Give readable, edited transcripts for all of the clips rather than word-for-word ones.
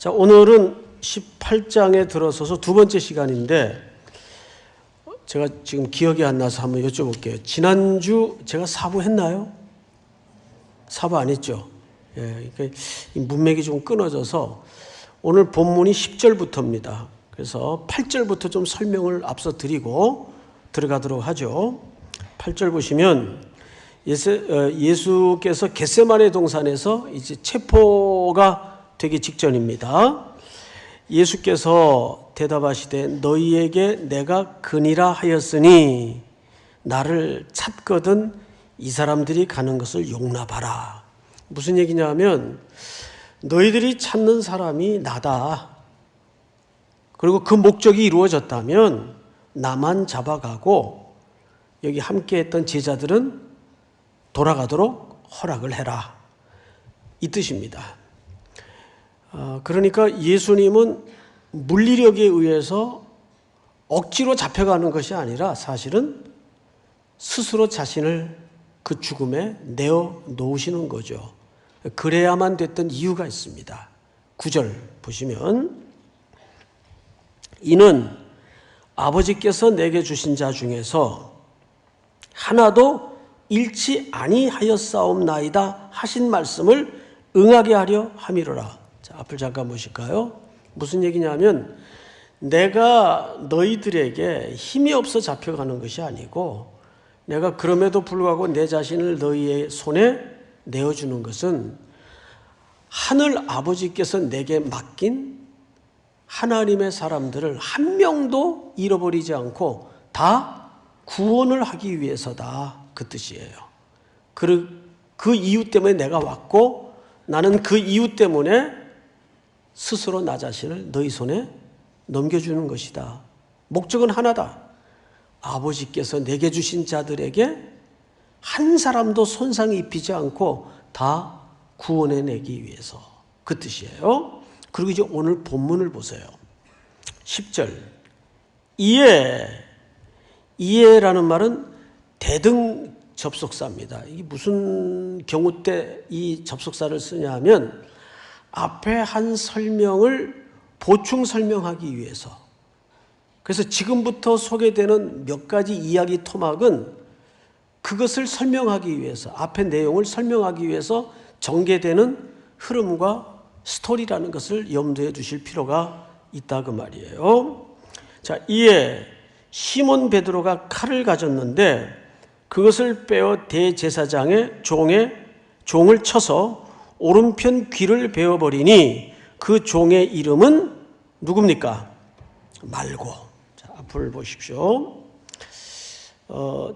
자, 오늘은 18장에 들어서서 두 번째 시간인데 제가 지금 기억이 안 나서 한번 여쭤볼게요. 지난주 제가 사부 했나요? 사부 안 했죠? 예, 그러니까 이 문맥이 좀 끊어져서 오늘 본문이 10절부터입니다. 그래서 8절부터 좀 설명을 앞서 드리고 들어가도록 하죠. 8절 보시면 예수께서 겟세마네 동산에서 이제 체포가 되기 직전입니다. 예수께서 대답하시되 너희에게 내가 근이라 하였으니 나를 찾거든 이 사람들이 가는 것을 용납하라. 무슨 얘기냐면 너희들이 찾는 사람이 나다. 그리고 그 목적이 이루어졌다면 나만 잡아가고 여기 함께했던 제자들은 돌아가도록 허락을 해라. 이 뜻입니다. 그러니까 예수님은 물리력에 의해서 억지로 잡혀가는 것이 아니라 사실은 스스로 자신을 그 죽음에 내어 놓으시는 거죠. 그래야만 됐던 이유가 있습니다. 9절 보시면 이는 아버지께서 내게 주신 자 중에서 하나도 잃지 아니하였사옵나이다 하신 말씀을 응하게 하려 함이로라. 자, 앞을 잠깐 보실까요? 무슨 얘기냐면 내가 너희들에게 힘이 없어 잡혀가는 것이 아니고 내가 그럼에도 불구하고 내 자신을 너희의 손에 내어주는 것은 하늘 아버지께서 내게 맡긴 하나님의 사람들을 한 명도 잃어버리지 않고 다 구원을 하기 위해서다. 그 뜻이에요. 그 이유 때문에 내가 왔고 나는 그 이유 때문에 스스로 나 자신을 너희 손에 넘겨주는 것이다. 목적은 하나다. 아버지께서 내게 주신 자들에게 한 사람도 손상이 입히지 않고 다 구원해내기 위해서. 그 뜻이에요. 그리고 이제 오늘 본문을 보세요. 10절. 이에라는 말은 대등 접속사입니다. 이게 무슨 경우 때 이 접속사를 쓰냐 하면 앞에 한 설명을 보충 설명하기 위해서. 그래서 지금부터 소개되는 몇 가지 이야기 토막은 그것을 설명하기 위해서, 앞의 내용을 설명하기 위해서 전개되는 흐름과 스토리라는 것을 염두에 두실 필요가 있다 그 말이에요. 자, 이에 시몬 베드로가 칼을 가졌는데 그것을 빼어 대제사장의 종을 쳐서 오른편 귀를 베어버리니 그 종의 이름은 누굽니까? 말고. 자, 앞을 보십시오.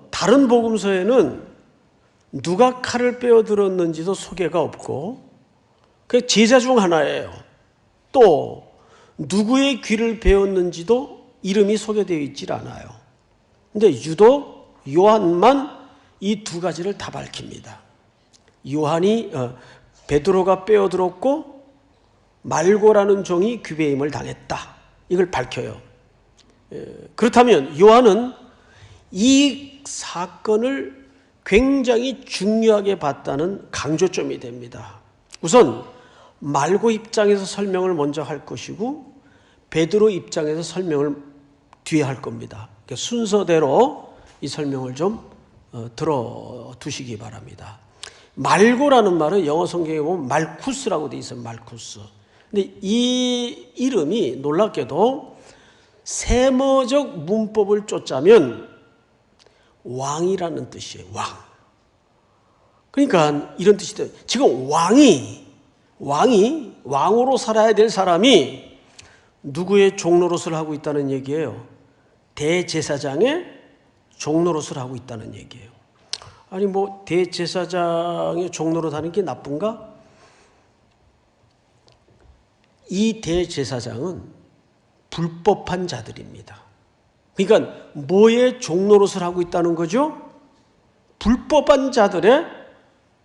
다른 복음서에는 누가 칼을 빼어들었는지도 소개가 없고 그 제자 중 하나예요. 또 누구의 귀를 베었는지도 이름이 소개되어 있질 않아요. 근데 유독 요한만 이 두 가지를 다 밝힙니다. 베드로가 빼어들었고 말고라는 종이 귀배임을 당했다. 이걸 밝혀요. 그렇다면 요한은 이 사건을 굉장히 중요하게 봤다는 강조점이 됩니다. 우선 말고 입장에서 설명을 먼저 할 것이고 베드로 입장에서 설명을 뒤에 할 겁니다. 그러니까 순서대로 이 설명을 좀 들어두시기 바랍니다. 말고라는 말은 영어 성경에 보면 말쿠스라고 되어 있어요. 말쿠스. 근데 이 이름이 놀랍게도 세머적 문법을 쫓자면 왕이라는 뜻이에요. 그러니까 이런 뜻이 돼요. 지금 왕으로 살아야 될 사람이 누구의 종노릇을 하고 있다는 얘기예요? 대제사장의 종노릇을 하고 있다는 얘기예요. 아니 대제사장의 종로로 다니는 게 나쁜가? 이 대제사장은 불법한 자들입니다. 그러니까 뭐의 종노릇을 하고 있다는 거죠? 불법한 자들의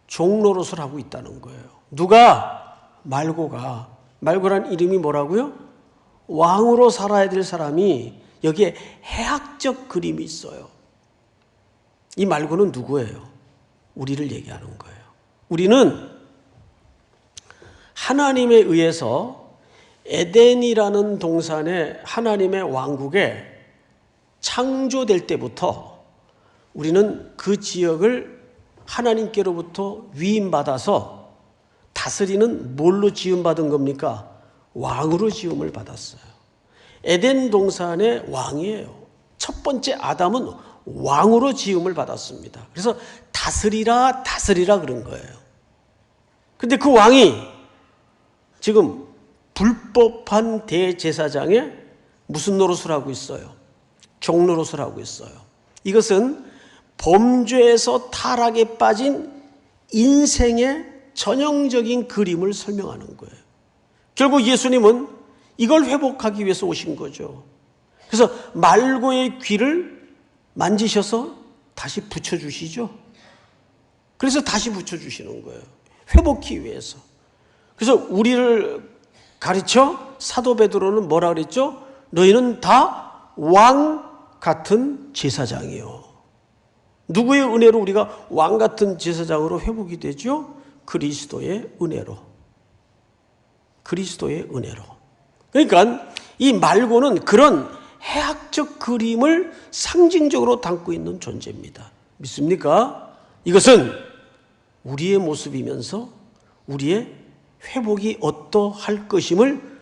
종노릇을 하고 있다는 거예요. 누가? 말고란 이름이 뭐라고요? 왕으로 살아야 될 사람이 여기에 해학적 그림이 있어요. 이 말고는 누구예요? 우리를 얘기하는 거예요. 우리는 하나님에 의해서 에덴이라는 동산에 하나님의 왕국에 창조될 때부터 우리는 그 지역을 하나님께로부터 위임받아서 다스리는 뭘로 지음받은 겁니까? 왕으로 지음을 받았어요. 에덴 동산의 왕이에요. 첫 번째 아담은 왕으로 지음을 받았습니다. 그래서 다스리라 다스리라 그런 거예요. 근데 그 왕이 지금 불법한 대제사장에 무슨 노릇을 하고 있어요? 종노릇을 하고 있어요. 이것은 범죄에서 타락에 빠진 인생의 전형적인 그림을 설명하는 거예요. 결국 예수님은 이걸 회복하기 위해서 오신 거죠. 그래서 말고의 귀를 만지셔서 다시 붙여주시죠. 그래서 다시 붙여주시는 거예요. 회복하기 위해서. 그래서 우리를 가르쳐 사도 베드로는 뭐라 그랬죠? 너희는 다 왕 같은 제사장이요. 누구의 은혜로 우리가 왕 같은 제사장으로 회복이 되죠? 그리스도의 은혜로. 그리스도의 은혜로. 그러니까 이 말고는 그런 해학적 그림을 상징적으로 담고 있는 존재입니다. 믿습니까? 이것은 우리의 모습이면서 우리의 회복이 어떠할 것임을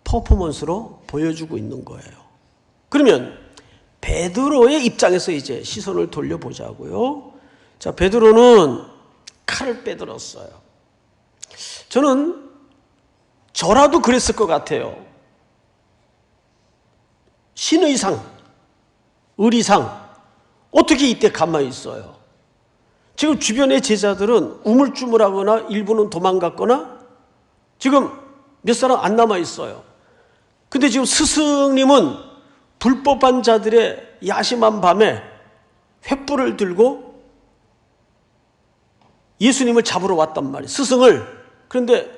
퍼포먼스로 보여주고 있는 거예요. 그러면 베드로의 입장에서 이제 시선을 돌려보자고요. 자, 베드로는 칼을 빼들었어요. 저는 저라도 그랬을 것 같아요. 신의 상, 의리상, 어떻게 이때 가만히 있어요? 지금 주변의 제자들은 우물쭈물하거나 일부는 도망갔거나 지금 몇 사람 안 남아 있어요. 근데 지금 스승님은 불법한 자들의 야심한 밤에 횃불을 들고 예수님을 잡으러 왔단 말이에요. 스승을. 그런데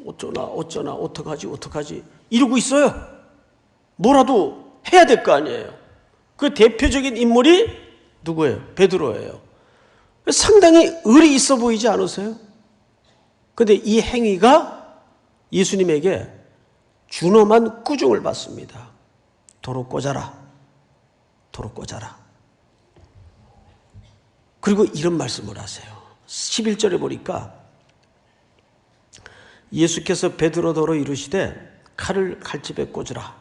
어쩌나 어떡하지 이러고 있어요. 뭐라도 해야 될 거 아니에요. 그 대표적인 인물이 누구예요? 베드로예요. 상당히 의리 있어 보이지 않으세요? 그런데 이 행위가 예수님에게 준엄한 꾸중을 받습니다. 도로 꽂아라. 도로 꽂아라. 그리고 이런 말씀을 하세요. 11절에 보니까 예수께서 베드로 도로 이르시되 칼을 칼집에 꽂으라.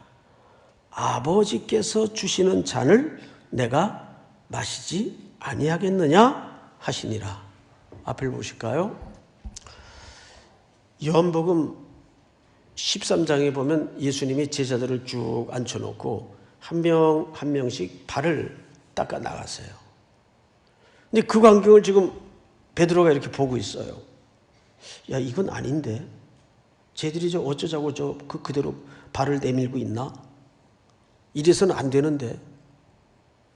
아버지께서 주시는 잔을 내가 마시지 아니하겠느냐 하시니라. 앞을 보실까요? 요한복음 13장에 보면 예수님이 제자들을 쭉 앉혀놓고 한 명 한 명씩 발을 닦아 나가세요. 근데 그 광경을 지금 베드로가 이렇게 보고 있어요. 야, 이건 아닌데? 쟤들이 저 어쩌자고 그대로 발을 내밀고 있나? 이래서는 안 되는데.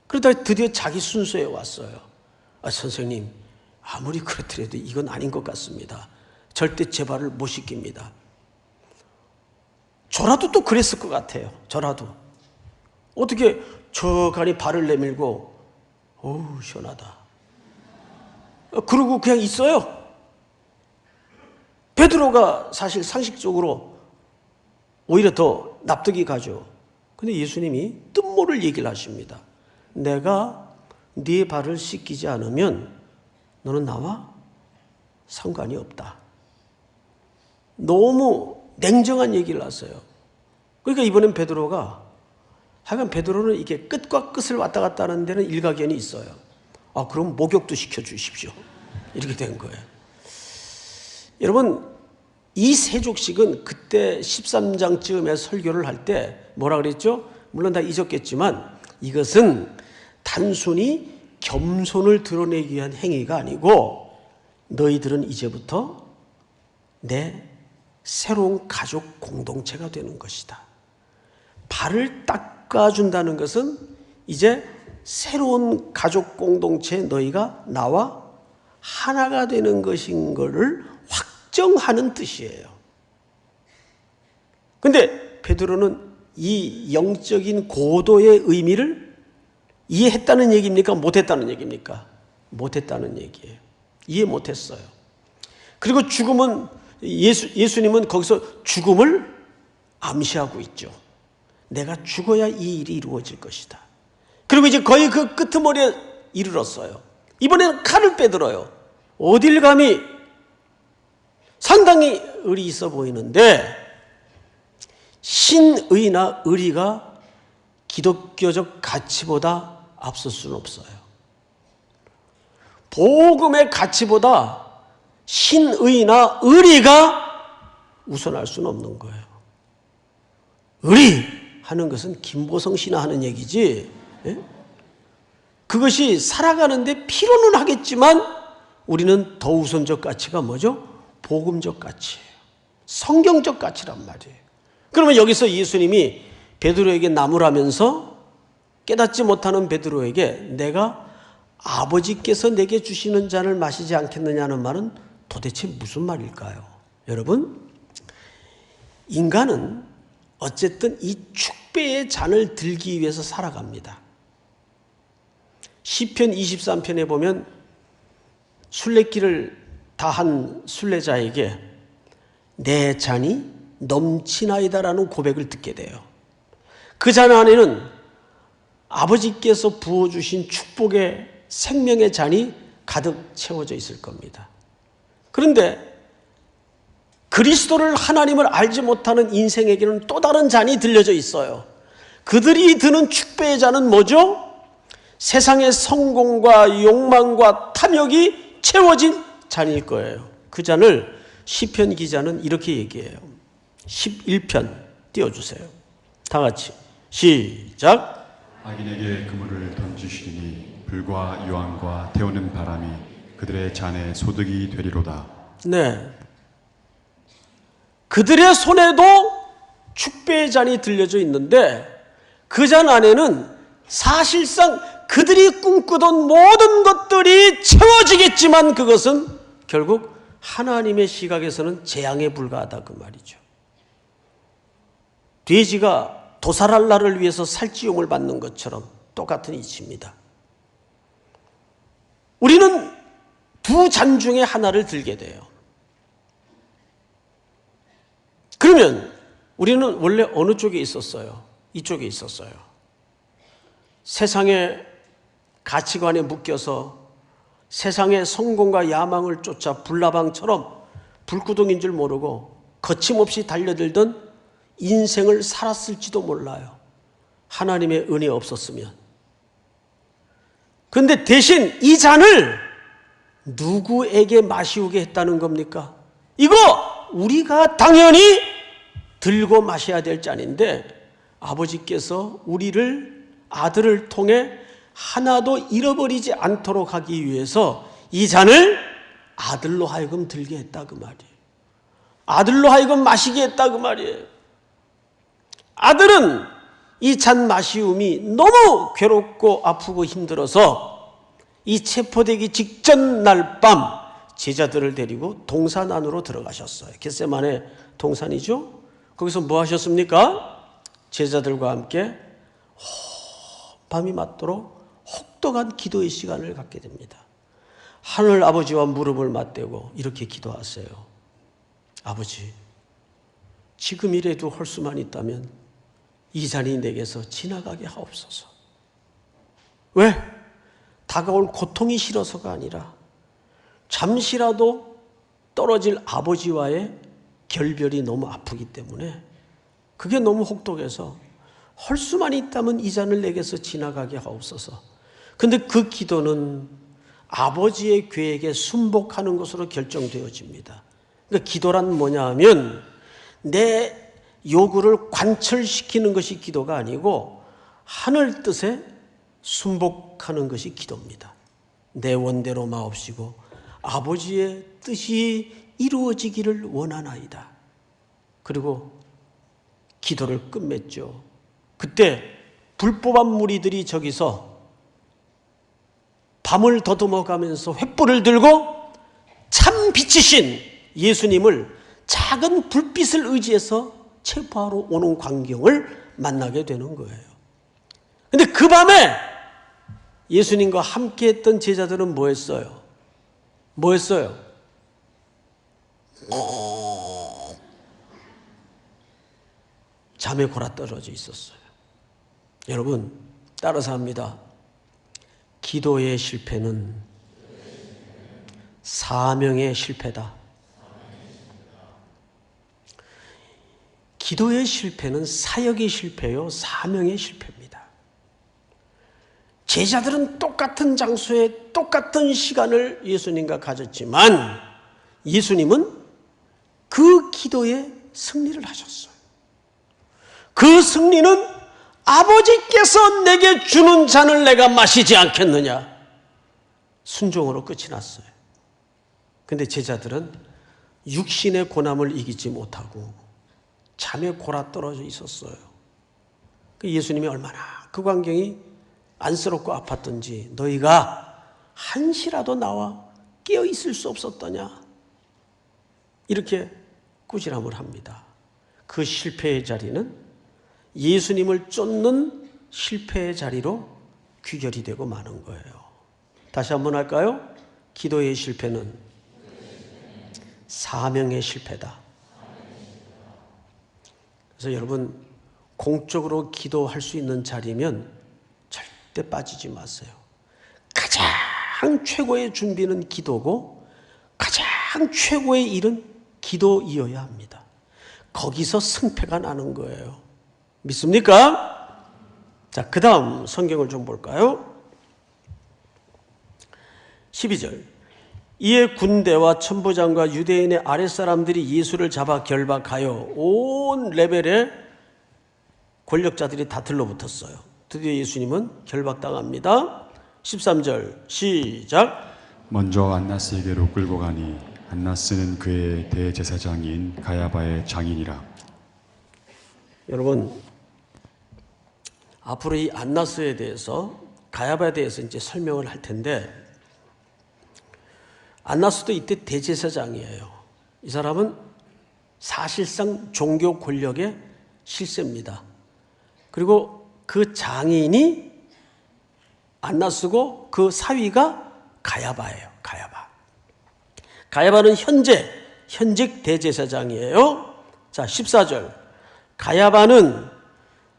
그러다가 드디어 자기 순서에 왔어요. 아, 선생님, 아무리 그렇더라도 이건 아닌 것 같습니다. 절대 제 발을 못 씻깁니다. 저라도 또 그랬을 것 같아요. 저라도. 어떻게 저간이 발을 내밀고 어우 시원하다. 그러고 그냥 있어요. 베드로가 사실 상식적으로 오히려 더 납득이 가죠. 근데 예수님이 뜻모를 얘기를 하십니다. 내가 네 발을 씻기지 않으면 너는 나와 상관이 없다. 너무 냉정한 얘기를 하세요. 그러니까 이번엔 베드로가 하여간 베드로는 이게 끝과 끝을 왔다 갔다 하는 데는 일가견이 있어요. 아, 그럼 목욕도 시켜주십시오. 이렇게 된 거예요. 여러분, 이 세족식은 그때 13장쯤에 설교를 할 때 뭐라 그랬죠? 물론 다 잊었겠지만 이것은 단순히 겸손을 드러내기 위한 행위가 아니고 너희들은 이제부터 내 새로운 가족 공동체가 되는 것이다. 발을 닦아준다는 것은 이제 새로운 가족 공동체 너희가 나와 하나가 되는 것인 것을 확정하는 뜻이에요. 근데 베드로는 이 영적인 고도의 의미를 이해했다는 얘기입니까? 못했다는 얘기입니까? 못했다는 얘기예요. 이해 못했어요. 그리고 죽음은 예수님은 거기서 죽음을 암시하고 있죠. 내가 죽어야 이 일이 이루어질 것이다. 그리고 이제 거의 그 끄트머리에 이르렀어요. 이번에는 칼을 빼들어요. 어딜 감히, 상당히 의리 있어 보이는데 신의나 의리가 기독교적 가치보다 앞설 수는 없어요. 복음의 가치보다 신의나 의리가 우선할 수는 없는 거예요. 의리 하는 것은 김보성 씨나 하는 얘기지, 예? 그것이 살아가는데 필요는 하겠지만 우리는 더 우선적 가치가 뭐죠? 복음적 가치예요. 성경적 가치란 말이에요. 그러면 여기서 예수님이 베드로에게 나무라면서 깨닫지 못하는 베드로에게 내가 아버지께서 내게 주시는 잔을 마시지 않겠느냐는 말은 도대체 무슨 말일까요? 여러분, 인간은 어쨌든 이 축배의 잔을 들기 위해서 살아갑니다. 시편 23편에 보면 순례길을 다한 순례자에게 내 잔이 넘치나이다라는 고백을 듣게 돼요. 그 잔 안에는 아버지께서 부어주신 축복의 생명의 잔이 가득 채워져 있을 겁니다. 그런데 그리스도를, 하나님을 알지 못하는 인생에게는 또 다른 잔이 들려져 있어요. 그들이 드는 축배의 잔은 뭐죠? 세상의 성공과 욕망과 탐욕이 채워진 잔일 거예요. 그 잔을 시편 기자는 이렇게 얘기해요. 11편 띄워주세요. 다 같이 시작. 악인에게 그물을 던지시니 불과 유황과 태우는 바람이 그들의 잔에 소득이 되리로다. 네, 그들의 손에도 축배의 잔이 들려져 있는데 그 잔 안에는 사실상 그들이 꿈꾸던 모든 것들이 채워지겠지만 그것은 결국 하나님의 시각에서는 재앙에 불과하다 그 말이죠. 돼지가 도살할 위해서 살찌용을 받는 것처럼 똑같은 이치입니다. 우리는 두 잔 중에 하나를 들게 돼요. 그러면 우리는 원래 어느 쪽에 있었어요? 이쪽에 있었어요. 세상의 가치관에 묶여서 세상의 성공과 야망을 쫓아 불나방처럼 불구덩인 줄 모르고 거침없이 달려들던 인생을 살았을지도 몰라요. 하나님의 은혜 없었으면. 그런데 대신 이 잔을 누구에게 마시우게 했다는 겁니까? 이거 우리가 당연히 들고 마셔야 될 잔인데 아버지께서 우리를, 아들을 통해 하나도 잃어버리지 않도록 하기 위해서 이 잔을 아들로 하여금 들게 했다 그 말이에요. 아들로 하여금 마시게 했다 그 말이에요. 아들은 이 잔 마시움이 너무 괴롭고 아프고 힘들어서 이 체포되기 직전 날 밤 제자들을 데리고 동산 안으로 들어가셨어요. 겟세마네 동산이죠. 거기서 뭐 하셨습니까? 제자들과 함께 밤이 맞도록 혹독한 기도의 시간을 갖게 됩니다. 하늘 아버지와 무릎을 맞대고 이렇게 기도하세요. 아버지, 지금이라도 할 수만 있다면 이 잔이 내게서 지나가게 하옵소서. 왜? 다가올 고통이 싫어서가 아니라 잠시라도 떨어질 아버지와의 결별이 너무 아프기 때문에 그게 너무 혹독해서 할 수만 있다면 이 잔을 내게서 지나가게 하옵소서. 근데 그 기도는 아버지의 계획에 순복하는 것으로 결정되어집니다. 그러니까 기도란 뭐냐 하면 내 요구를 관철시키는 것이 기도가 아니고 하늘 뜻에 순복하는 것이 기도입니다. 내 원대로 마옵시고 아버지의 뜻이 이루어지기를 원하나이다. 그리고 기도를 끝맺죠. 그때 불법한 무리들이 저기서 밤을 더듬어 가면서 횃불을 들고 참 빛이신 예수님을 작은 불빛을 의지해서 체포하러 오는 광경을 만나게 되는 거예요. 그런데 그 밤에 예수님과 함께 했던 제자들은 뭐 했어요? 뭐 했어요? 잠에 골아 떨어져 있었어요. 여러분, 따라서 합니다. 기도의 실패는 사명의 실패다. 기도의 실패는 사역의 실패요, 사명의 실패입니다. 제자들은 똑같은 장소에 똑같은 시간을 예수님과 가졌지만 예수님은 그 기도에 승리를 하셨어요. 그 승리는 아버지께서 내게 주는 잔을 내가 마시지 않겠느냐, 순종으로 끝이 났어요. 근데 제자들은 육신의 고난을 이기지 못하고 잠에 골아 떨어져 있었어요. 예수님이 얼마나 그 광경이 안쓰럽고 아팠던지, 너희가 한시라도 나와 깨어 있을 수 없었더냐, 이렇게 꾸지람을 합니다. 그 실패의 자리는 예수님을 쫓는 실패의 자리로 귀결이 되고 마는 거예요. 다시 한번 할까요? 기도의 실패는 사명의 실패다. 그래서 여러분, 공적으로 기도할 수 있는 자리면 절대 빠지지 마세요. 가장 최고의 준비는 기도고 가장 최고의 일은 기도이어야 합니다. 거기서 승패가 나는 거예요. 믿습니까? 자, 그 다음 성경을 좀 볼까요? 12절. 이에 군대와 천부장과 유대인의 아랫사람들이 예수를 잡아 결박하여 온 레벨의 권력자들이 다 들러붙었어요. 드디어 예수님은 결박당합니다. 13절 시작. 먼저 안나스에게로 끌고 가니 안나스는 그의 대제사장인 가야바의 장인이라. 여러분, 앞으로 이 안나스에 대해서, 가야바에 대해서 이제 설명을 할 텐데, 안나스도 이때 대제사장이에요. 이 사람은 사실상 종교 권력의 실세입니다. 그리고 그 장인이 안나스고 그 사위가 가야바예요. 가야바는 현직 대제사장이에요. 자, 14절. 가야바는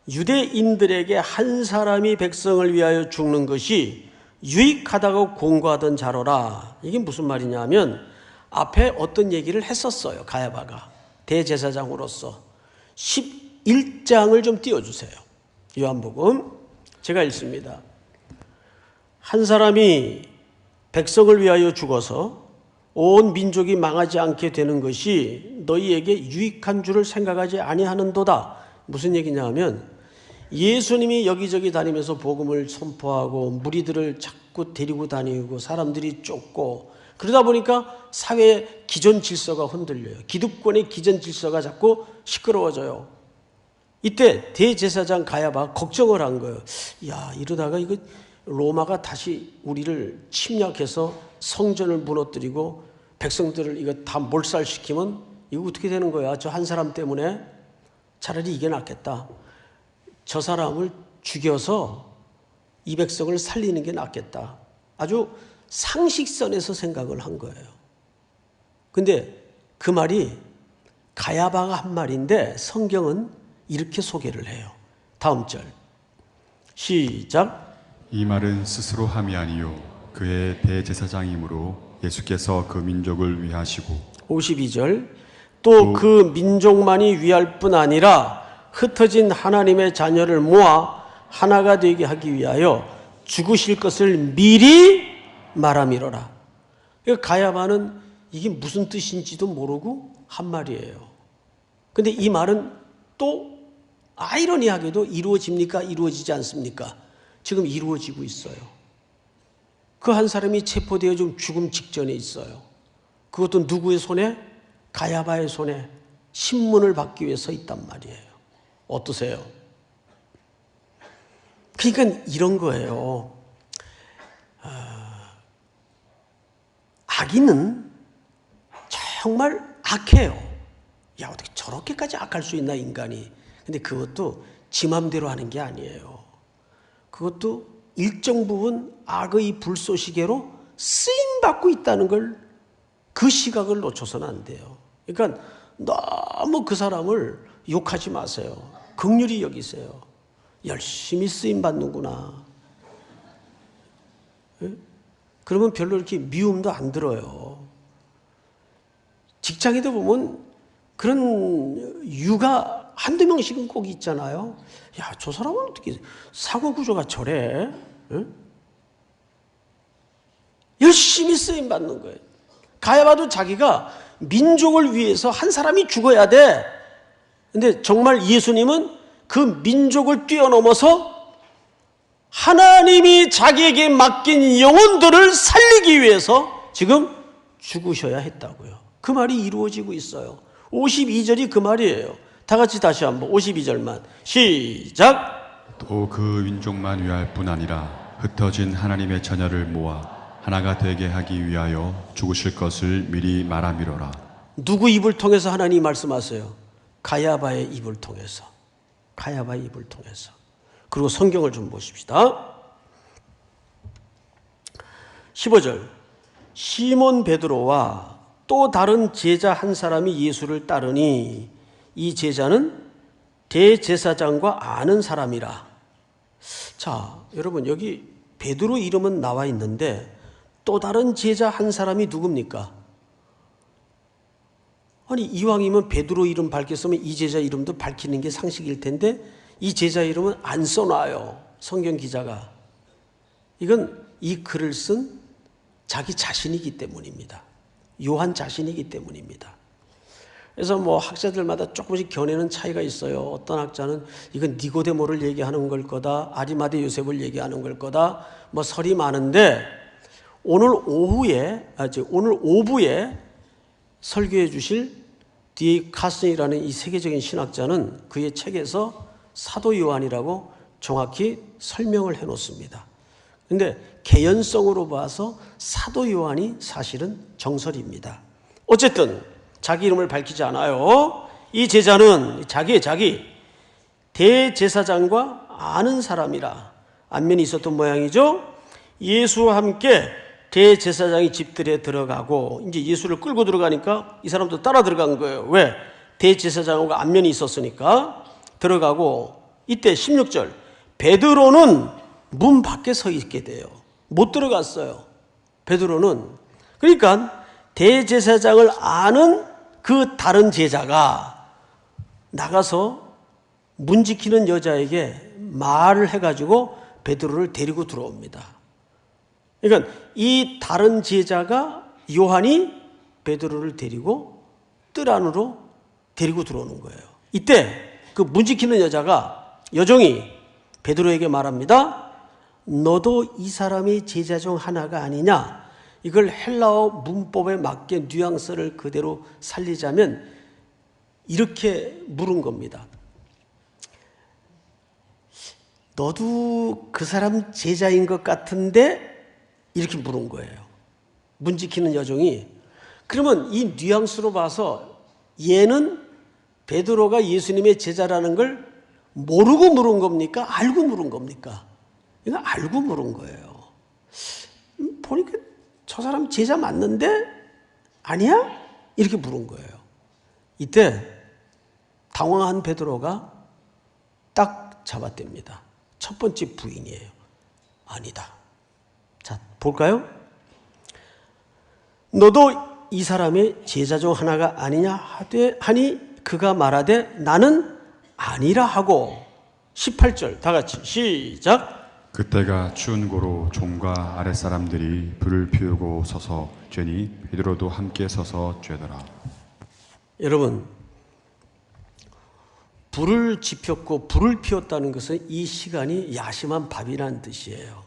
유대인들에게 한 사람이 백성을 위하여 죽는 것이 유익하다고 공고하던 자로라. 이게 무슨 말이냐 하면 앞에 어떤 얘기를 했었어요. 가야바가 대제사장으로서. 11장을 좀 띄워주세요. 요한복음 제가 읽습니다. 한 사람이 백성을 위하여 죽어서 온 민족이 망하지 않게 되는 것이 너희에게 유익한 줄을 생각하지 아니하는도다. 무슨 얘기냐 하면 예수님이 여기저기 다니면서 복음을 선포하고 무리들을 자꾸 데리고 다니고 사람들이 쫓고 그러다 보니까 사회의 기존 질서가 흔들려요. 기득권의 기존 질서가 자꾸 시끄러워져요. 이때 대제사장 가야바가 걱정을 한 거예요. 야, 이러다가 이거 로마가 다시 우리를 침략해서 성전을 무너뜨리고 백성들을 이거 다 몰살시키면 이거 어떻게 되는 거야? 저 한 사람 때문에. 차라리 이게 낫겠다. 저 사람을 죽여서 이 백성을 살리는 게 낫겠다. 아주 상식선에서 생각을 한 거예요. 근데 그 말이 가야바가 한 말인데 성경은 이렇게 소개를 해요. 다음 절 시작. 이 말은 스스로 함이 아니요 그의 대제사장이므로 예수께서 그 민족을 위하시고. 52절. 또 그 민족만이 위할 뿐 아니라 흩어진 하나님의 자녀를 모아 하나가 되게 하기 위하여 죽으실 것을 미리 말함이로라. 가야바는 이게 무슨 뜻인지도 모르고 한 말이에요. 근데 이 말은 또 아이러니하게도 이루어집니까? 이루어지지 않습니까? 지금 이루어지고 있어요. 그 한 사람이 체포되어 좀 죽음 직전에 있어요. 그것도 누구의 손에? 가야바의 손에 신문을 받기 위해 서 있단 말이에요. 어떠세요? 그러니까 이런 거예요. 악인은 정말 악해요. 야, 어떻게 저렇게까지 악할 수 있나, 인간이. 근데 그것도 지 맘대로 하는 게 아니에요. 그것도 일정 부분 악의 불쏘시개로 쓰임받고 있다는 걸, 그 시각을 놓쳐서는 안 돼요. 그러니까 너무 그 사람을 욕하지 마세요. 긍휼히 여기세요. 열심히 쓰임 받는구나. 예? 그러면 별로 이렇게 미움도 안 들어요. 직장에도 보면 그런 유가 한두 명씩은 꼭 있잖아요. 야, 저 사람은 어떻게 사고 구조가 저래? 예? 열심히 쓰임 받는 거예요. 가야바도 자기가 민족을 위해서 한 사람이 죽어야 돼. 근데 정말 예수님은 그 민족을 뛰어넘어서 하나님이 자기에게 맡긴 영혼들을 살리기 위해서 지금 죽으셔야 했다고요. 그 말이 이루어지고 있어요. 52절이 그 말이에요. 다 같이 다시 한번 52절만 시작. 또 그 민족만 위할 뿐 아니라 흩어진 하나님의 자녀를 모아 하나가 되게 하기 위하여 죽으실 것을 미리 말함이로라. 누구 입을 통해서 하나님이 말씀하세요? 가야바의 입을 통해서. 가야바의 입을 통해서. 그리고 성경을 좀 보십시다. 15절. 시몬 베드로와 또 다른 제자 한 사람이 예수를 따르니 이 제자는 대제사장과 아는 사람이라. 자, 여러분 여기 베드로 이름은 나와 있는데 또 다른 제자 한 사람이 누굽니까? 아니 이왕이면 베드로 이름 밝혔으면 이 제자 이름도 밝히는 게 상식일 텐데 이 제자 이름은 안 써놔요. 성경 기자가. 이건 이 글을 쓴 자기 자신이기 때문입니다. 요한 자신이기 때문입니다. 그래서 뭐 학자들마다 조금씩 견해는 차이가 있어요. 어떤 학자는 이건 니고데모를 얘기하는 걸 거다. 아리마대 요셉을 얘기하는 걸 거다. 뭐 설이 많은데 오늘 오후에 설교해 주실 D.A. 카슨이라는 이 세계적인 신학자는 그의 책에서 사도 요한이라고 정확히 설명을 해 놓습니다. 그런데 개연성으로 봐서 사도 요한이 사실은 정설입니다. 어쨌든 자기 이름을 밝히지 않아요. 이 제자는 자기 대제사장과 아는 사람이라 안면이 있었던 모양이죠. 예수와 함께 대제사장이 집들에 들어가고 이제 예수를 끌고 들어가니까 이 사람도 따라 들어간 거예요. 왜? 대제사장하고 안면이 있었으니까 들어가고 이때 16절 베드로는 문 밖에 서 있게 돼요. 못 들어갔어요. 베드로는. 그러니까 대제사장을 아는 그 다른 제자가 나가서 문 지키는 여자에게 말을 해가지고 베드로를 데리고 들어옵니다. 그러니까 이 다른 제자가 요한이 베드로를 데리고 뜰 안으로 데리고 들어오는 거예요. 이때 그 문 지키는 여자가 여종이 베드로에게 말합니다. 너도 이 사람의 제자 중 하나가 아니냐? 이걸 헬라어 문법에 맞게 뉘앙스를 그대로 살리자면 이렇게 물은 겁니다. 너도 그 사람 제자인 것 같은데? 이렇게 물은 거예요. 문 지키는 여종이. 그러면 이 뉘앙스로 봐서 얘는 베드로가 예수님의 제자라는 걸 모르고 물은 겁니까? 알고 물은 겁니까? 이거 알고 물은 거예요. 보니까 저 사람 제자 맞는데? 아니야? 이렇게 물은 거예요. 이때 당황한 베드로가 딱 잡아댑니다. 첫 번째 부인이에요. 아니다. 자, 볼까요? 너도 이 사람의 제자 중 하나가 아니냐 하니 그가 말하되 나는 아니라 하고 18절 다 같이 시작. 그때가 추운 고로 종과 아랫사람들이 불을 피우고 서서 쬐니 베드로도 함께 서서 쬐더라. 여러분 불을 지폈고 불을 피웠다는 것은 이 시간이 야심한 밤이라는 뜻이에요.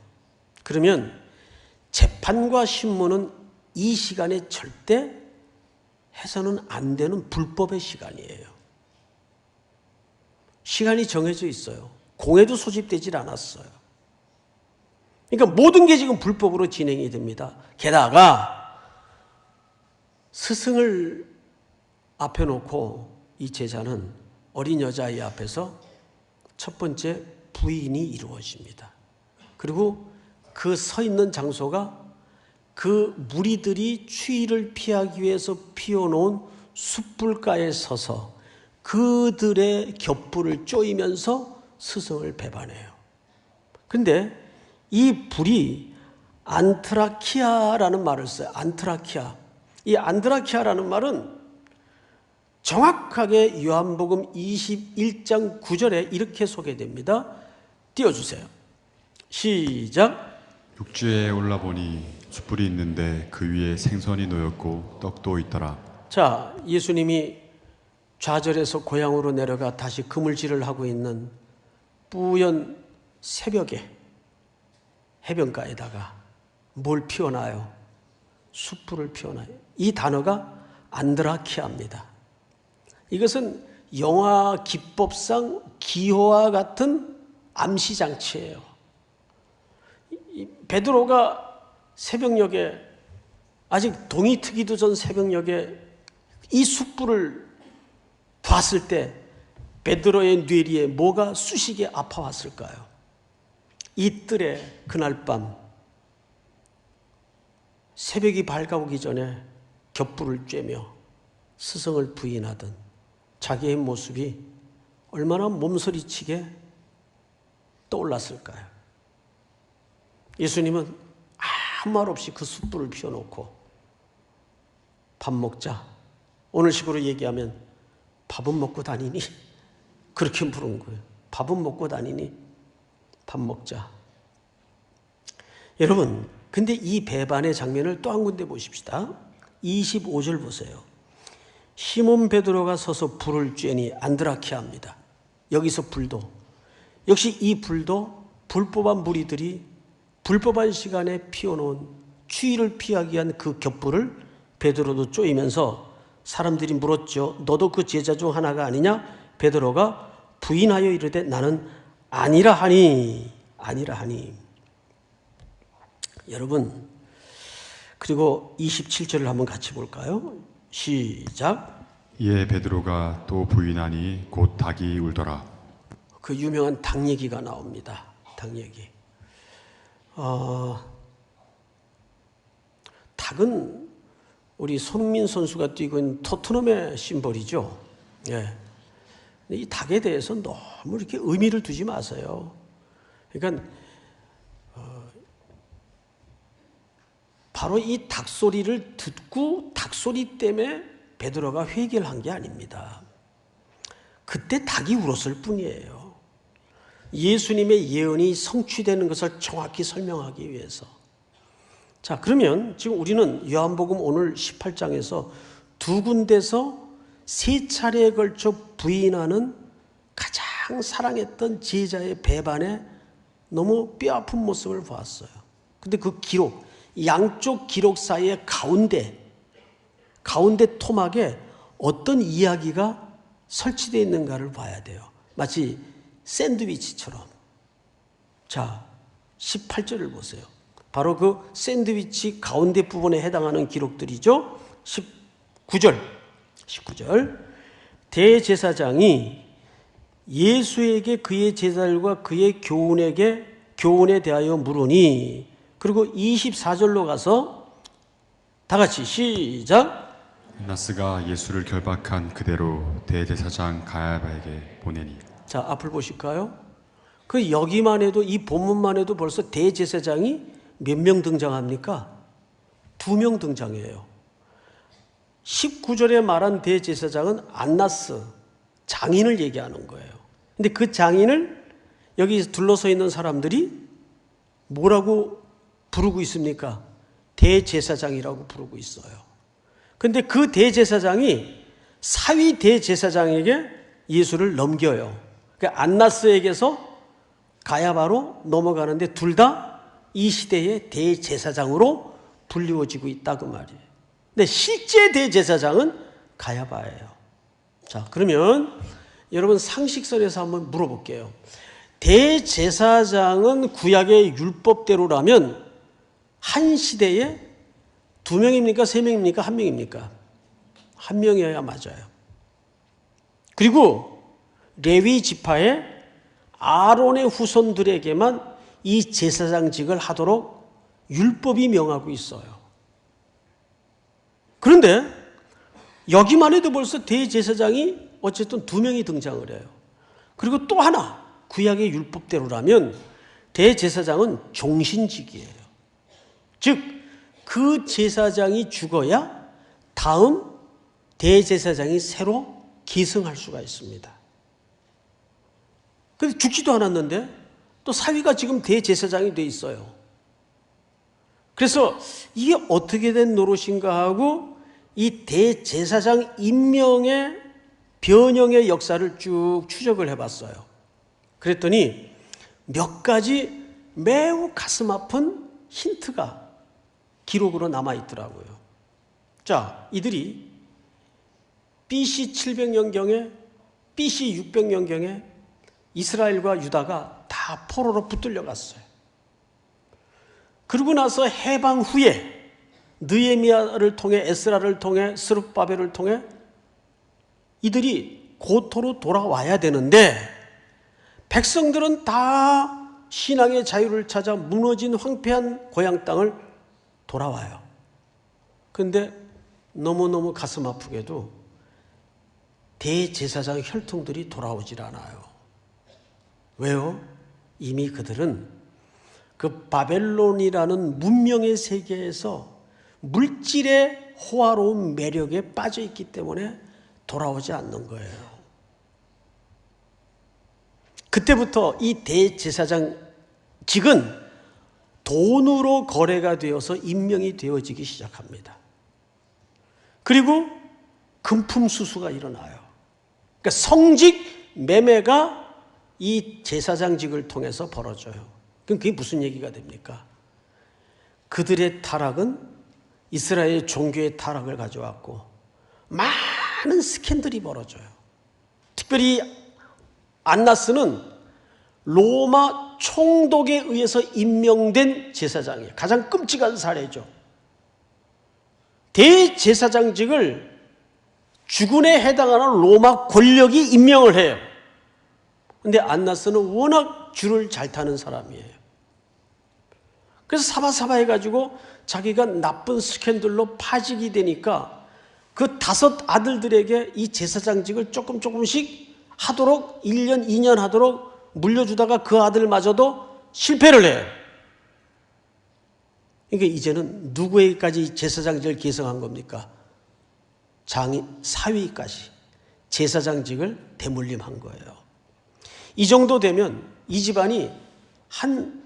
그러면 재판과 신문은 이 시간에 절대 해서는 안 되는 불법의 시간이에요. 시간이 정해져 있어요. 공회도 소집되질 않았어요. 그러니까 모든 게 지금 불법으로 진행이 됩니다. 게다가 스승을 앞에 놓고 이 제자는 어린 여자아이 앞에서 첫 번째 부인이 이루어집니다. 그리고 그 서 있는 장소가 그 무리들이 추위를 피하기 위해서 피워놓은 숯불가에 서서 그들의 겹불을 쪼이면서 스승을 배반해요. 그런데 이 불이 안트라키아라는 말을 써요. 안트라키아. 이 안트라키아라는 말은 정확하게 요한복음 21장 9절에 이렇게 소개됩니다. 띄워주세요. 시작. 육지에 올라보니 숯불이 있는데 그 위에 생선이 놓였고 떡도 있더라. 자, 예수님이 좌절해서 고향으로 내려가 다시 그물질을 하고 있는 뿌연 새벽에 해변가에다가 뭘 피워놔요? 숯불을 피워놔요. 이 단어가 안드라키아입니다. 이것은 영화 기법상 기호와 같은 암시장치예요. 베드로가 새벽녘에, 아직 동이 트기도 전 새벽녘에 이 숯불을 봤을 때 베드로의 뇌리에 뭐가 쑤시게 아파왔을까요? 이 뜰에 그날 밤 새벽이 밝아오기 전에 겹불을 쬐며 스승을 부인하던 자기의 모습이 얼마나 몸서리치게 떠올랐을까요? 예수님은 아무 말 없이 그 숯불을 피워놓고 밥 먹자. 오늘식으로 얘기하면 밥은 먹고 다니니? 그렇게 물은 거예요. 밥은 먹고 다니니? 밥 먹자. 여러분, 근데 이 배반의 장면을 또 한 군데 보십시다. 25절 보세요. 시몬 베드로가 서서 불을 쬐니 안드라키아입니다. 여기서 불도, 역시 이 불도 불법한 무리들이 불법한 시간에 피워놓은 추위를 피하기 위한 그 겹불을 베드로도 쪼이면서 사람들이 물었죠. 너도 그 제자 중 하나가 아니냐? 베드로가 부인하여 이르되 나는 아니라 하니. 여러분, 그리고 27절을 한번 같이 볼까요? 시작. 이에 베드로가 또 부인하니 곧 닭이 울더라. 그 유명한 닭 얘기가 나옵니다. 닭 얘기. 닭은 우리 손흥민 선수가 뛰고 있는 토트넘의 심벌이죠. 예. 이 닭에 대해서 너무 이렇게 의미를 두지 마세요. 그러니까 바로 이 닭소리를 듣고 닭소리 때문에 베드로가 회개를 한 게 아닙니다. 그때 닭이 울었을 뿐이에요. 예수님의 예언이 성취되는 것을 정확히 설명하기 위해서. 자, 그러면 지금 우리는 요한복음 오늘 18장에서 두 군데서 세 차례에 걸쳐 부인하는 가장 사랑했던 제자의 배반에 너무 뼈아픈 모습을 보았어요. 근데 그 기록, 양쪽 기록 사이의 가운데 토막에 어떤 이야기가 설치되어 있는가를 봐야 돼요. 마치 샌드위치처럼. 자, 18절을 보세요. 바로 그 샌드위치 가운데 부분에 해당하는 기록들이죠. 19절. 대제사장이 예수에게 그의 제자들과 그의 교훈에 대하여 물으니, 그리고 24절로 가서 다 같이 시작. 안나스가 예수를 결박한 그대로 대제사장 가야바에게 보내니. 자, 앞을 보실까요? 그 여기만 해도, 이 본문만 해도 벌써 대제사장이 몇 명 등장합니까? 2명 등장해요. 19절에 말한 대제사장은 안나스, 장인을 얘기하는 거예요. 근데 그 장인을 여기 둘러서 있는 사람들이 뭐라고 부르고 있습니까? 대제사장이라고 부르고 있어요. 근데 그 대제사장이 사위 대제사장에게 예수를 넘겨요. 그러니까 안나스에게서 가야바로 넘어가는데 둘 다 이 시대의 대제사장으로 불리워지고 있다 그 말이에요. 근데 실제 대제사장은 가야바예요. 자, 그러면 여러분 상식선에서 한번 물어볼게요. 대제사장은 구약의 율법대로라면 한 시대에 2명입니까? 3명입니까? 1명입니까? 1명이어야 맞아요. 그리고 레위 지파의 아론의 후손들에게만 이 제사장직을 하도록 율법이 명하고 있어요. 그런데 여기만 해도 벌써 대제사장이 어쨌든 두 명이 등장을 해요. 그리고 또 하나, 구약의 율법대로라면 대제사장은 종신직이에요. 즉, 그 제사장이 죽어야 다음 대제사장이 새로 계승할 수가 있습니다. 근데 죽지도 않았는데 또 사위가 지금 대제사장이 돼 있어요. 그래서 이게 어떻게 된 노릇인가 하고 이 대제사장 임명의 변형의 역사를 쭉 추적을 해봤어요. 그랬더니 몇 가지 매우 가슴 아픈 힌트가 기록으로 남아있더라고요. 자, 이들이 BC 700년경에 BC 600년경에 이스라엘과 유다가 다 포로로 붙들려 갔어요. 그러고 나서 해방 후에 느헤미야를 통해 에스라를 통해 스룹바벨을 통해 이들이 고토로 돌아와야 되는데 백성들은 다 신앙의 자유를 찾아 무너진 황폐한 고향 땅을 돌아와요. 그런데 너무너무 가슴 아프게도 대제사장 혈통들이 돌아오질 않아요. 왜요? 이미 그들은 그 바벨론이라는 문명의 세계에서 물질의 호화로운 매력에 빠져 있기 때문에 돌아오지 않는 거예요. 그때부터 이 대제사장직은 돈으로 거래가 되어서 임명이 되어지기 시작합니다. 그리고 금품수수가 일어나요. 그러니까 성직 매매가 이 제사장직을 통해서 벌어져요. 그럼 그게 무슨 얘기가 됩니까? 그들의 타락은 이스라엘 종교의 타락을 가져왔고 많은 스캔들이 벌어져요. 특별히 안나스는 로마 총독에 의해서 임명된 제사장이에요. 가장 끔찍한 사례죠. 대제사장직을 주군에 해당하는 로마 권력이 임명을 해요. 그런데 안나스는 워낙 줄을 잘 타는 사람이에요. 그래서 사바사바 해가지고 자기가 나쁜 스캔들로 파직이 되니까 그 5 아들들에게 이 제사장직을 조금씩 하도록 1년, 2년 하도록 물려주다가 그 아들마저도 실패를 해요. 그러니까 이제는 누구에게까지 제사장직을 계승한 겁니까? 사위까지 제사장직을 대물림한 거예요. 이 정도 되면 이 집안이 한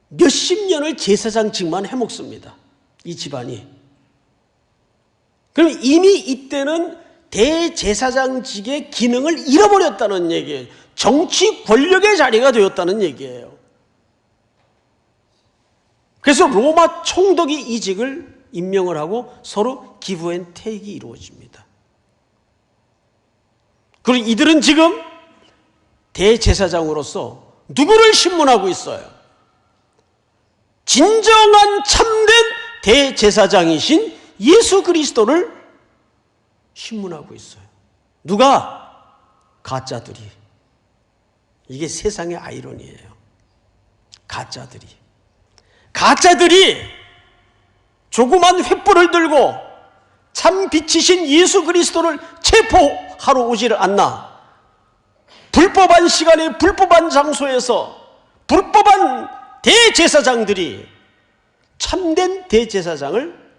몇십 년을 제사장직만 해먹습니다. 이 집안이. 그럼 이미 이때는 대제사장직의 기능을 잃어버렸다는 얘기예요. 정치 권력의 자리가 되었다는 얘기예요. 그래서 로마 총독이 이 직을 임명을 하고 서로 기브앤테이크가 이루어집니다. 그리고 이들은 지금 대제사장으로서 누구를 신문하고 있어요? 진정한 참된 대제사장이신 예수 그리스도를 신문하고 있어요. 누가? 가짜들이. 이게 세상의 아이러니예요. 가짜들이 조그만 횃불을 들고 참 빛이신 예수 그리스도를 체포하러 오지를 않나. 불법한 시간에 불법한 장소에서 불법한 대제사장들이 참된 대제사장을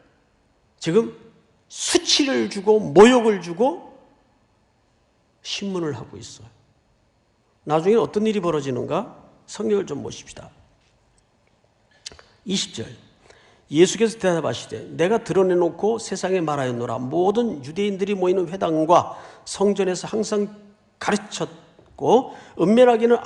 지금 수치를 주고 모욕을 주고 신문을 하고 있어요. 나중에 어떤 일이 벌어지는가? 성경을 좀 보십시다. 20절 예수께서 대답하시되 내가 드러내놓고 세상에 말하였노라. 모든 유대인들이 모이는 회당과 성전에서 항상 가르쳤고 은밀하게는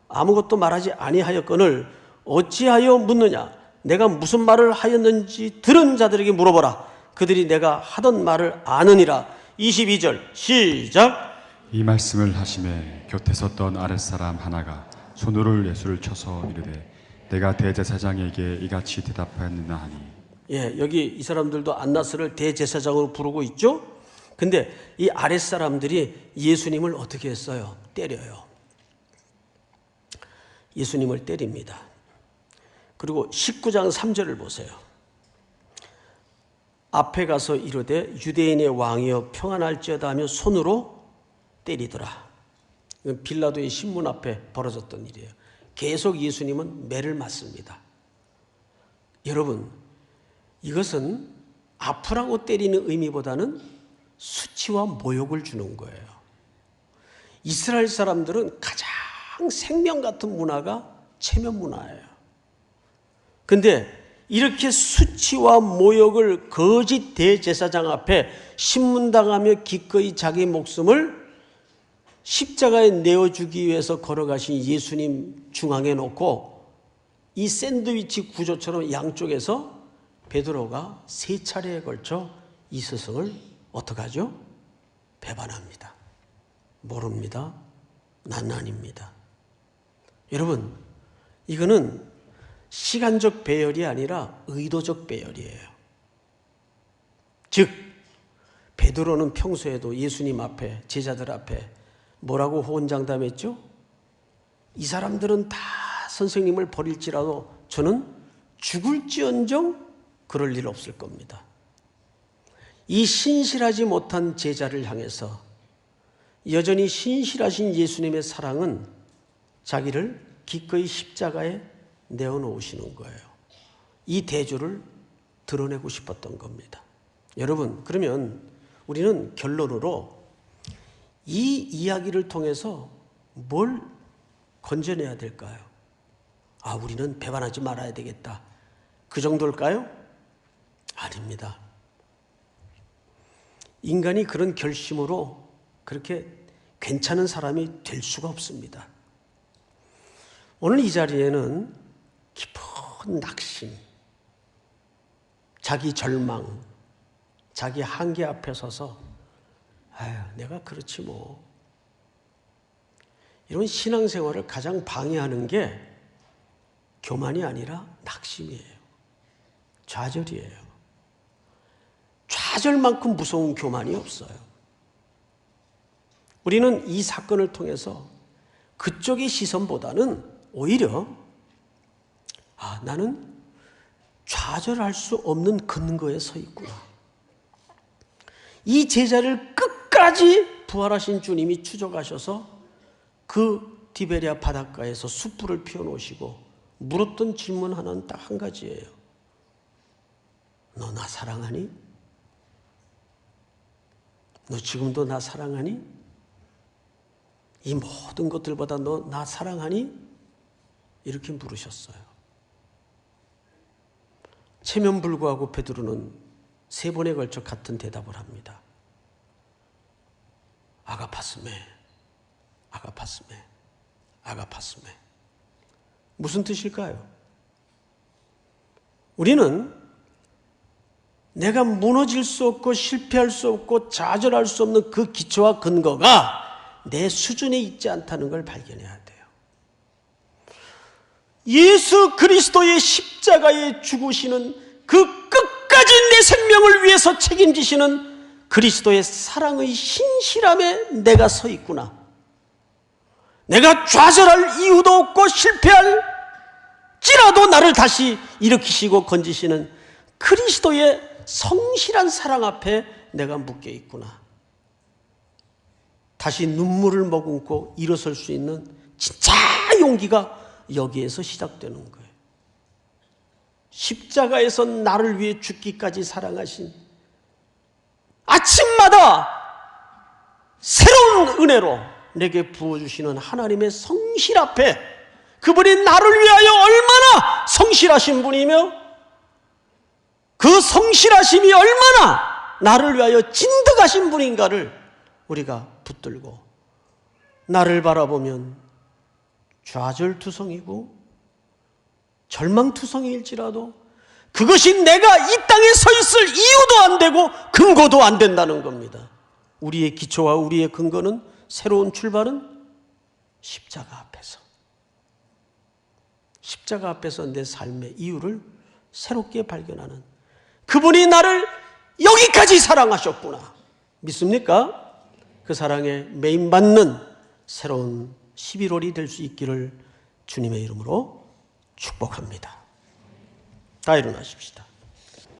아무것도 말하지 아니하였거늘 어찌하여 묻느냐. 내가 무슨 말을 하였는지 들은 자들에게 물어보라. 그들이 내가 하던 말을 아느니라. 22절 시작. 이 말씀을 하심에 곁에 섰던 아랫사람 하나가 손으로 예수를 쳐서 이르되 내가 대제사장에게 이같이 대답하였느냐 하니. 예, 여기 이 사람들도 안나스를 대제사장으로 부르고 있죠. 근데 이 아랫사람들이 예수님을 어떻게 했어요? 때려요. 예수님을 때립니다. 그리고 19장 3절을 보세요. 앞에 가서 이르되 유대인의 왕이여 평안할지어다 하며 손으로 때리더라. 이건 빌라도의 신문 앞에 벌어졌던 일이에요. 계속 예수님은 매를 맞습니다. 여러분, 이것은 아프라고 때리는 의미보다는 수치와 모욕을 주는 거예요. 이스라엘 사람들은 가장 생명 같은 문화가 체면 문화예요. 근데 이렇게 수치와 모욕을 거짓 대제사장 앞에 신문당하며 기꺼이 자기 목숨을 십자가에 내어주기 위해서 걸어가신 예수님 중앙에 놓고 이 샌드위치 구조처럼 양쪽에서 베드로가 3차례에 걸쳐 이 스승을 어떻게 하죠? 배반합니다. 모릅니다. 난 아닙니다. 여러분, 이거는 시간적 배열이 아니라 의도적 배열이에요. 즉, 베드로는 평소에도 예수님 앞에, 제자들 앞에 뭐라고 호언장담했죠? 이 사람들은 다 선생님을 버릴지라도 저는 죽을지언정 그럴 일 없을 겁니다. 이 신실하지 못한 제자를 향해서 여전히 신실하신 예수님의 사랑은 자기를 기꺼이 십자가에 내어놓으시는 거예요. 이 대조를 드러내고 싶었던 겁니다. 여러분, 그러면 우리는 결론으로 이 이야기를 통해서 뭘 건져내야 될까요? 우리는 배반하지 말아야 되겠다. 그 정도일까요? 아닙니다. 인간이 그런 결심으로 그렇게 괜찮은 사람이 될 수가 없습니다. 오늘 이 자리에는 깊은 낙심, 자기 절망, 자기 한계 앞에 서서 내가 그렇지 뭐. 이런 신앙생활을 가장 방해하는 게 교만이 아니라 낙심이에요. 좌절이에요. 좌절만큼 무서운 교만이 없어요. 우리는 이 사건을 통해서 그쪽의 시선보다는 오히려 나는 좌절할 수 없는 근거에 서 있구나. 이 제자를 끝까지 부활하신 주님이 추적하셔서 그 디베랴 바닷가에서 숯불을 피워놓으시고 물었던 질문 하나는 딱 한 가지예요. 너 나 사랑하니? 너 지금도 나 사랑하니? 이 모든 것들보다 너 나 사랑하니? 이렇게 물으셨어요. 체면불구하고 베드로는 3번에 걸쳐 같은 대답을 합니다. 아가파스메, 아가파스메, 아가파스메. 무슨 뜻일까요? 우리는 내가 무너질 수 없고 실패할 수 없고 좌절할 수 없는 그 기초와 근거가 내 수준에 있지 않다는 걸 발견해야 돼요. 예수 그리스도의 십자가에 죽으시는 그 끝까지 내 생명을 위해서 책임지시는 그리스도의 사랑의 신실함에 내가 서 있구나. 내가 좌절할 이유도 없고 실패할지라도 나를 다시 일으키시고 건지시는 그리스도의 성실한 사랑 앞에 내가 묶여 있구나. 다시 눈물을 머금고 일어설 수 있는 진짜 용기가 여기에서 시작되는 거예요. 십자가에서 나를 위해 죽기까지 사랑하신, 아침마다 새로운 은혜로 내게 부어주시는 하나님의 성실 앞에, 그분이 나를 위하여 얼마나 성실하신 분이며 그 성실하심이 얼마나 나를 위하여 진득하신 분인가를 우리가 붙들고, 나를 바라보면 좌절투성이고 절망투성이일지라도 그것이 내가 이 땅에 서 있을 이유도 안 되고 근거도 안 된다는 겁니다. 우리의 기초와 우리의 근거는, 새로운 출발은 십자가 앞에서, 십자가 앞에서 내 삶의 이유를 새롭게 발견하는, 그분이 나를 여기까지 사랑하셨구나. 믿습니까? 그 사랑에 매인받는 새로운 11월이 될 수 있기를 주님의 이름으로 축복합니다. 다 일어나십시다.